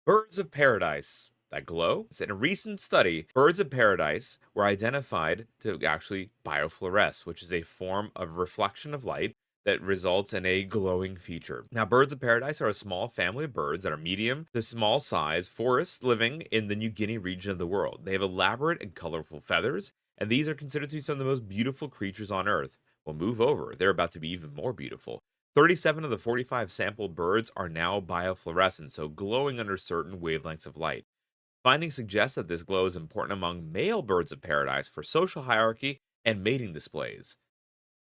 Birds of paradise that glow. So in a recent study, birds of paradise were identified to actually biofluoresce, which is a form of reflection of light that results in a glowing feature. Now, birds of paradise are a small family of birds that are medium to small size forests living in the New Guinea region of the world. They have elaborate and colorful feathers, and these are considered to be some of the most beautiful creatures on Earth. Well, move over, they're about to be even more beautiful. 37 of the 45 sampled birds are now biofluorescent, so glowing under certain wavelengths of light. Findings suggest that this glow is important among male birds of paradise for social hierarchy and mating displays.